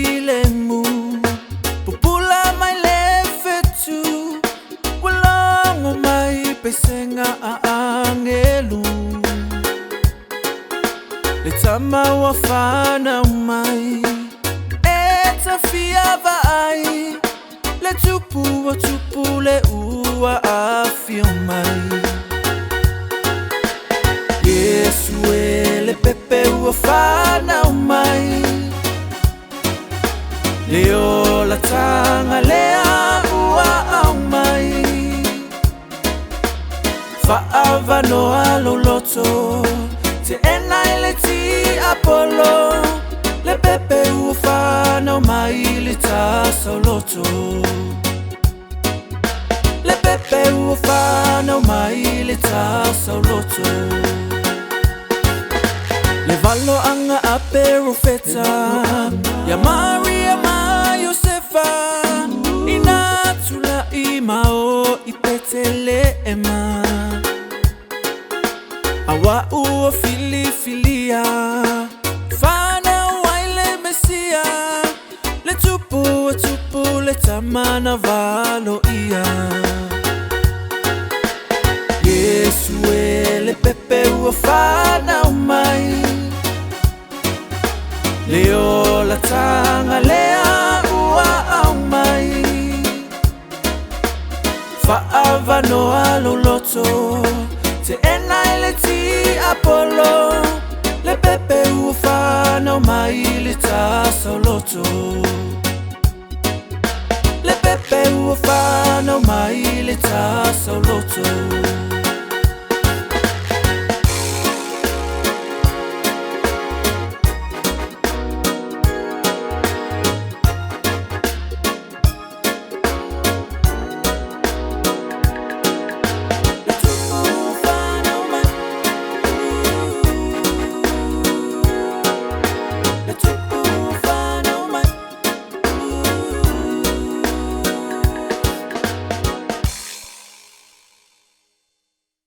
ilemu pupula mai lefetu walango mai pesenga aangelu le tama wafana mai eta fia vai le tupu le ua afio mai Yesu ele pepe wafana mai Leo la tanga lea ua au mai Fa'ava no alo loto Te enai le ti Apollo Le pepe ufana mai le tasa loto Le pepe ufana mai le tasa loto Le valo anga ape rufeta Ya Maria ma Josefa Inatula imao ipetele ema Awa ua filia Fana waile mesia Le tupu le tamana valo ia Yesu ele pepe ua fana umai Leo la tanga lea ua au mai Fa'ava no alo loto Te enai le ti Apollo Le pepe ufana mai le tasa loto